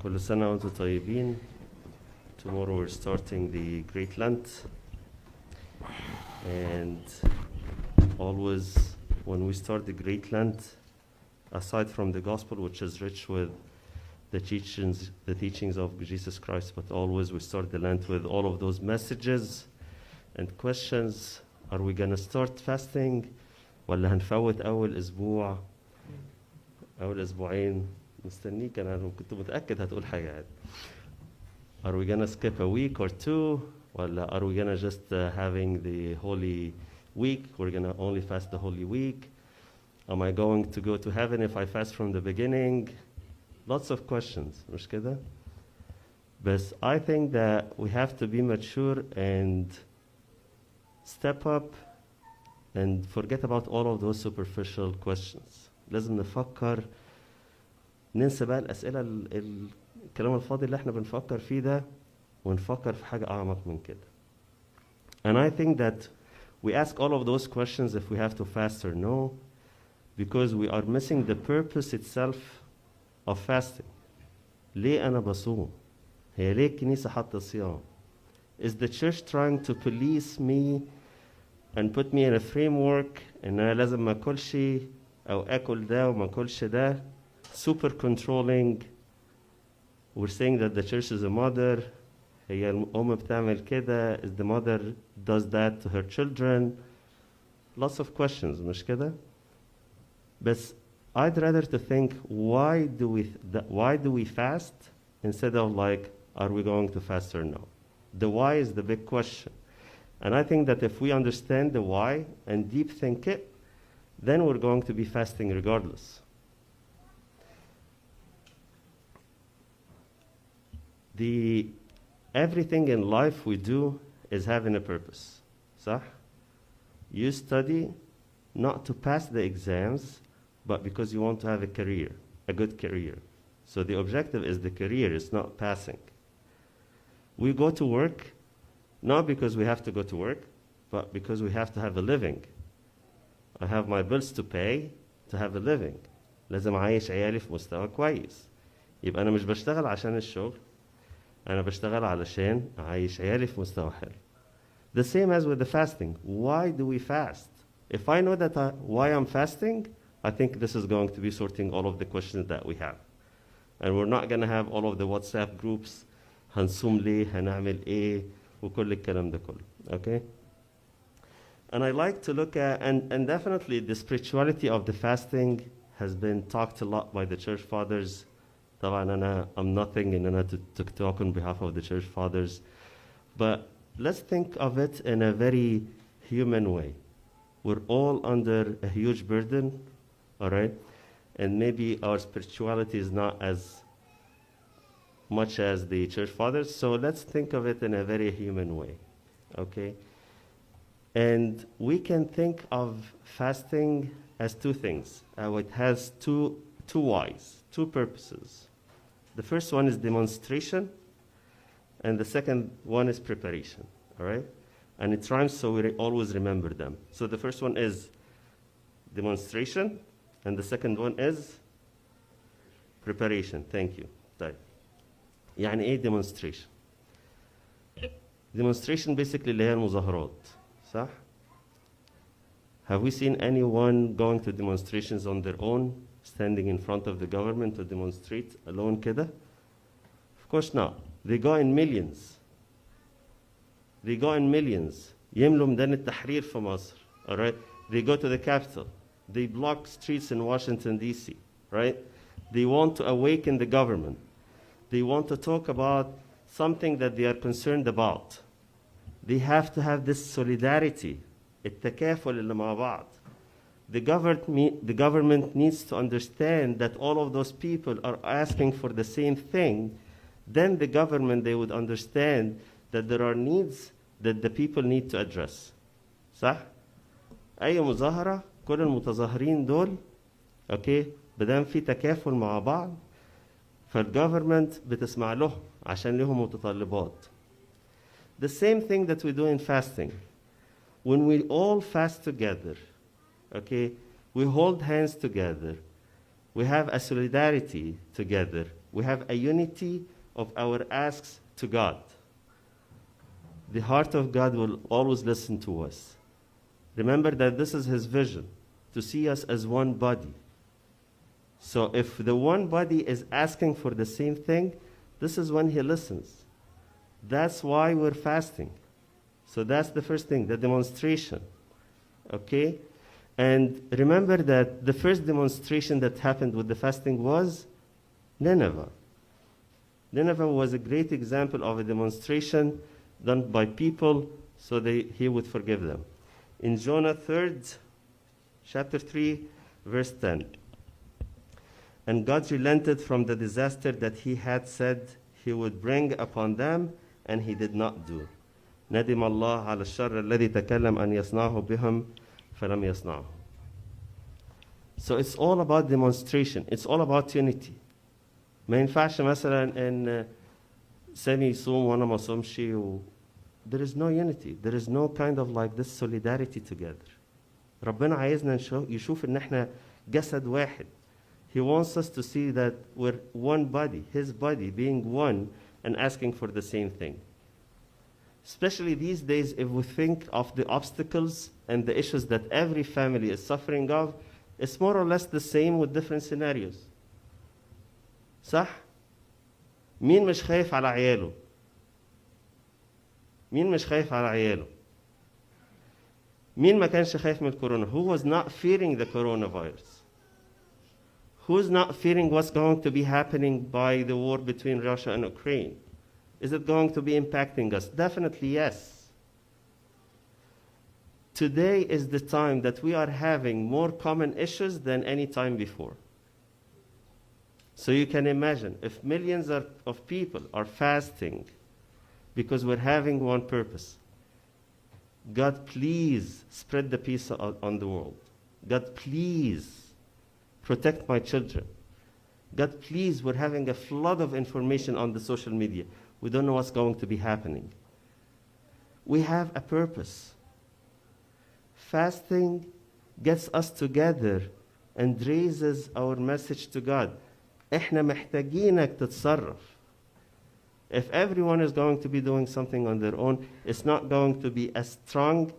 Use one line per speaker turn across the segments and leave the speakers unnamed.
كل سنة وانتم طيبين. Tomorrow we're starting the Great Lent. And always when we start the Great Lent, aside from the Gospel, which is rich with the teachings of Jesus Christ, but always we start the Lent with all of those messages and questions. Are we going to start fasting? ولا هنفوت أول أسبوع أول أسبوعين؟ مستنيك، أنا كنت متأكد هتقول حاجة عادي. Are we going to skip a week or two? ولا are we going to just having the Holy Week? We're going to only fast the Holy Week. Am I going to go to heaven if I fast from the beginning? Lots of questions, مش كده؟ But I think that we have to be mature and step up and forget about all of those superficial questions. لازم نفكر، ننسى بقى الأسئلة الكلام الفاضي اللي احنا بنفكر فيه ده ونفكر في حاجة أعمق من كده. And I think that we ask all of those questions if we have to fast or no, because we are missing the purpose itself of fasting. ليه أنا بصوم؟ هي ليه الكنيسة حاطة صيام؟ Is the church trying to police me and put me in a framework إن أنا لازم ما أكلش أو أكل ده وما أكلش ده؟ Super controlling. We're saying that the church is a mother. هي الأم بتعمل كده. Is the mother does that to her children? Lots of questions, مش كده؟ But I'd rather to think, why do we fast instead of like, are we going to fast or no? The why is the big question. And I think that if we understand the why and deep think it, then we're going to be fasting regardless. Everything in life we do is having a purpose. صح? You study not to pass the exams, but because you want to have a career, a good career. So the objective is the career, it's not passing. We go to work not because we have to go to work, but because we have to have a living. I have my bills to pay to have a living. لازم أعيش عيالي في مستوى كويس. يبقى أنا مش بشتغل عشان الشغل، أنا بشتغل علشان أعيش عيالي في مستوى حلو. The same as with the fasting. Why do we fast? If I know that why I'm fasting, I think this is going to be sorting all of the questions that we have. And we're not going to have all of the WhatsApp groups. هنصوم ليه؟ هنعمل إيه؟ وكل الكلام ده كله. Okay? And I like to look at, and definitely the spirituality of the fasting has been talked a lot by the church fathers. طبعا I'm nothing in order to talk on behalf of the church fathers. But let's think of it in a very human way. We're all under a huge burden, all right? And maybe our spirituality is not as much as the church fathers, so let's think of it in a very human way, okay? And we can think of fasting as two things. It has two whys, two purposes. The first one is demonstration, and the second one is preparation, all right? And it rhymes, so we always remember them. So the first one is demonstration, and the second one is preparation. Thank you. طيب. يعني ايه demonstration? Demonstration basically اللي هي المظاهرات. صح? Have we seen anyone going to demonstrations on their own, standing in front of the government to demonstrate alone كده? Of course not. They go in millions. They go in millions. يملوا ميدان التحرير في مصر. All right? They go to the Capitol. They block streets in Washington, D.C. Right? They want to awaken the government. They want to talk about something that they are concerned about. They have to have this solidarity. التكافل اللي مع بعض. The government needs to understand that all of those people are asking for the same thing. Then the government, they would understand that there are needs that the people need to address. صح؟ أي مظاهرة كل المتظاهرين دول okay بدام في تكافل مع بعض فالgovernment بتسمع لهم عشان لهم متطلبات. The same thing that we do in fasting. When we all fast together, okay, we hold hands together, We have a solidarity together. We have a unity of our asks to God. The heart of God will always listen to us. Remember that this is his vision, to see us as one body. So if the one body is asking for the same thing, this is when he listens. That's why we're fasting. So that's the first thing, the demonstration. Okay? And remember that the first demonstration that happened with the fasting was Nineveh. Nineveh was a great example of a demonstration done by people so he would forgive them. In Jonah 3rd, chapter 3, verse 10. And God relented from the disaster that he had said he would bring upon them, and he did not do. ندم الله على الشر الذي تكلم أن يصنعه بهم فلم يصنعه. So it's all about demonstration. It's all about unity. ما ينفعش مثلا إن سامي يصوم وأنا ما صومش There is no unity. There is no kind of like this solidarity together. ربنا عايزنا يشوف إن إحنا جسد واحد. He wants us to see that we're one body, his body being one and asking for the same thing. Especially these days, if we think of the obstacles and the issues that every family is suffering of, it's more or less the same with different scenarios. صح؟ مين مش خايف على عياله؟ مين مش خايف على عياله؟ مين ما كانش خايف من الكورونا؟ Who was not fearing the coronavirus? Who's not fearing what's going to be happening by the war between Russia and Ukraine? Is it going to be impacting us? Definitely yes. Today is the time that we are having more common issues than any time before. So you can imagine if millions of people are fasting because we're having one purpose. God, please spread the peace on the world. God, please protect my children. God, please, we're having a flood of information on the social media. We don't know what's going to be happening. We have a purpose. Fasting gets us together and raises our message to God. إحنا محتاجينك تتصرف. If everyone is going to be doing something on their own, it's not going to be as strong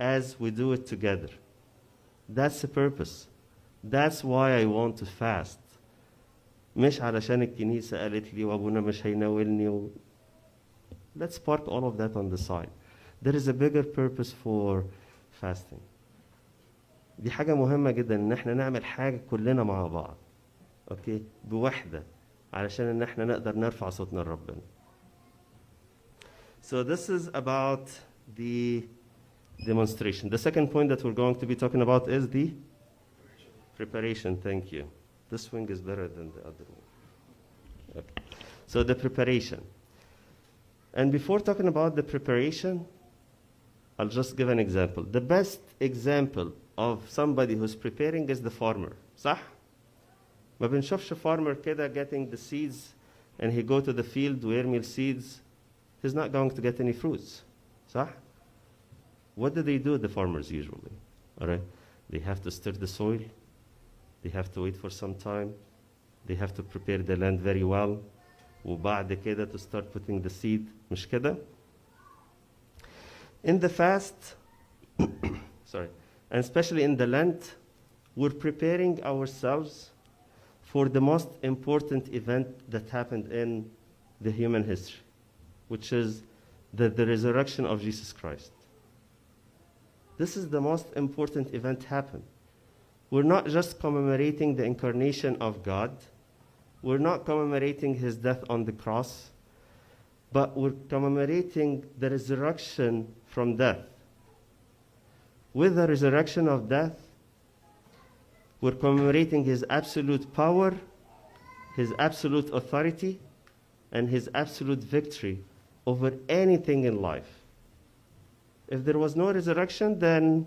as we do it together. That's the purpose. That's why I want to fast. مش علشان الكنيسة قالت لي وابونا مش هيناولني. Let's park all of that on the side. There is a bigger purpose for fasting. دي حاجة مهمة جدا إن احنا نعمل حاجة كلنا مع بعض. أوكي؟ بوحدة علشان إن احنا نقدر نرفع صوتنا لربنا. So this is about the demonstration. The second point that we're going to be talking about is the preparation. Thank you. This wing is better than the other one. Okay. So the preparation. And before talking about the preparation, I'll just give an example. The best example of somebody who's preparing is the farmer. صح؟ ما بنشوفش farmer كده getting the seeds and he go to the field ويرمي seeds. He's not going to get any fruits. صح؟ What do they do, the farmers usually? All right? They have to stir the soil. They have to wait for some time. They have to prepare the land very well. وبعد كده to start putting the seed. مش كده؟ In the fast, sorry, and especially in the Lent, we're preparing ourselves for the most important event that happened in the human history, which is the resurrection of Jesus Christ. This is the most important event happened. We're not just commemorating the incarnation of God. We're not commemorating his death on the cross, but we're commemorating the resurrection from death. With the resurrection of death, we're commemorating his absolute power, his absolute authority, and his absolute victory over anything in life. If there was no resurrection, then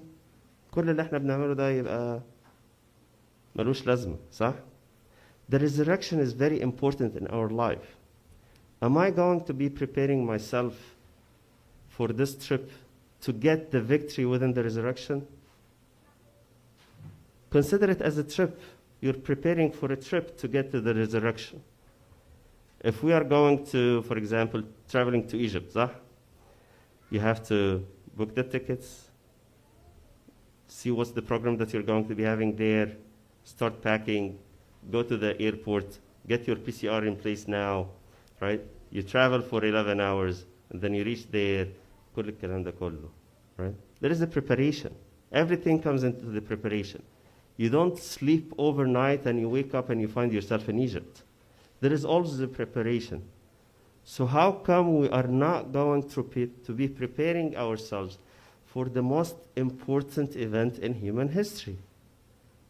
كل اللي احنا بنعمله ده يبقى ملوش لازمة، صح? The resurrection is very important in our life. Am I going to be preparing myself for this trip to get the victory within the resurrection? Consider it as a trip. You're preparing for a trip to get to the resurrection. If we are going to, for example, traveling to Egypt, you have to book the tickets, see what's the program that you're going to be having there, start packing, go to the airport, get your PCR in place now, right? You travel for 11 hours, and then you reach there, كل الكلام ده كله, right? There is a preparation. Everything comes into the preparation. You don't sleep overnight and you wake up and you find yourself in Egypt. There is always a preparation. So how come we are not going to be preparing ourselves for the most important event in human history,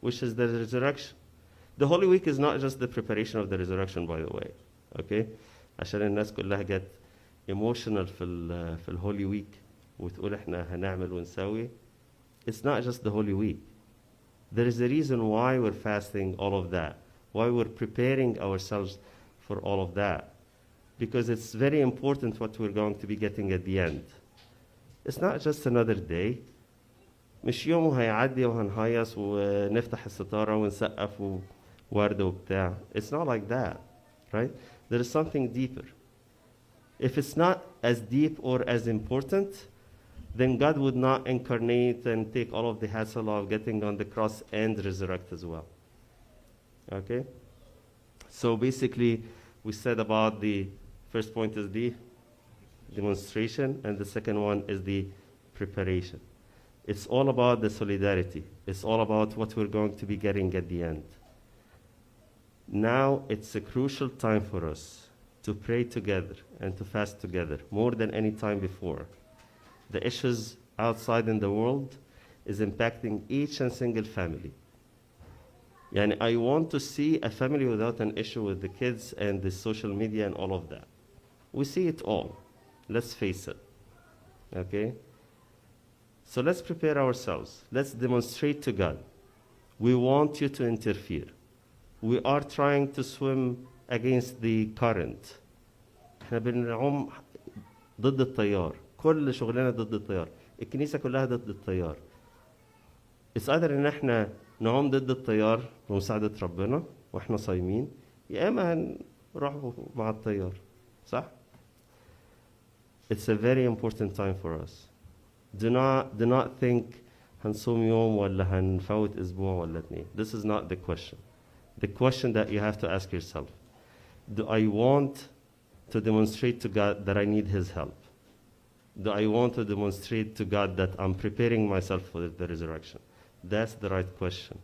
which is the resurrection? The Holy Week is not just the preparation of the resurrection, by the way, okay? عشان الناس كلها get emotional في ال Holy Week وتقول احنا هنعمل ونسوي. It's not just the Holy Week. There is a reason why we're fasting, all of that, why we're preparing ourselves for all of that. Because it's very important what we're going to be getting at the end. It's not just another day. مش يوم هيعدي وهنهيص ونفتح الستارة ونسقف وورد وبتاع. It's not like that, right? There is something deeper. If it's not as deep or as important, then God would not incarnate and take all of the hassle of getting on the cross and resurrect as well. Okay? So basically, we said about the first point is the demonstration, and the second one is the preparation. It's all about the solidarity. It's all about what we're going to be getting at the end. Now, it's a crucial time for us to pray together and to fast together, more than any time before. The issues outside in the world is impacting each and single family. Yani I want to see a family without an issue with the kids and the social media and all of that. We see it all. Let's face it. Okay? So let's prepare ourselves. Let's demonstrate to God. We want you to interfere. We are trying to swim against the current. احنا بنعوم ضد التيار. كل شغلنا ضد التيار. الكنيسة كلها ضد التيار. It's either ان احنا نعوم ضد التيار بمساعدة ربنا واحنا صايمين، يا اما هنروح مع التيار. صح؟ It's a very important time for us. Do not think هنصوم يوم ولا هنفوت اسبوع ولا اتنين. This is not the question. The question that you have to ask yourself, do I want to demonstrate to God that I need His help? Do I want to demonstrate to God that I'm preparing myself for the resurrection? That's the right question.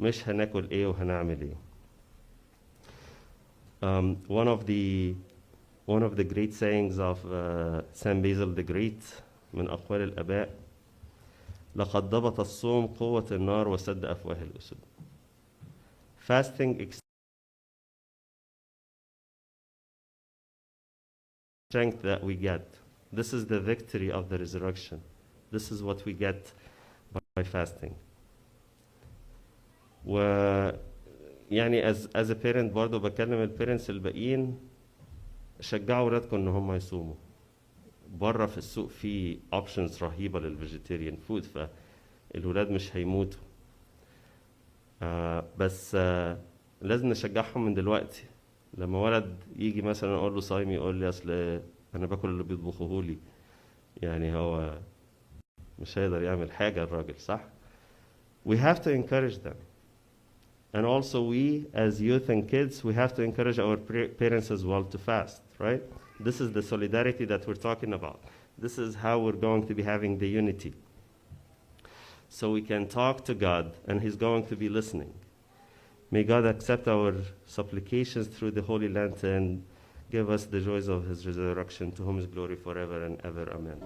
مش هناكل ايه وهنعمل ايه. One of the great sayings of Saint Basil the Great من أقوال الآباء: لقد ضبط الصوم قوة النار وسد أفواه الأسود. Fasting strength that we get. This is the victory of the resurrection. This is what we get by fasting. يعني as a parent برضه بكلم البيرنتس الباقيين، شجعوا ولادكم ان هم يصوموا. بره في السوق في options رهيبة للفيجيتيريان فود، فالولاد مش هيموتوا. بس لازم نشجعهم من دلوقتي. لما ولد يجي مثلا اقول له صايم، يقول لي اصل انا باكل اللي بيطبخوه لي. يعني هو مش هيقدر يعمل حاجة الراجل، صح؟ We have to encourage them. And also we, as youth and kids, we have to encourage our parents as well to fast, right? This is the solidarity that we're talking about. This is how we're going to be having the unity. So we can talk to God, and He's going to be listening. May God accept our supplications through the Holy Lenten and give us the joys of His resurrection, to whom is glory forever and ever. Amen.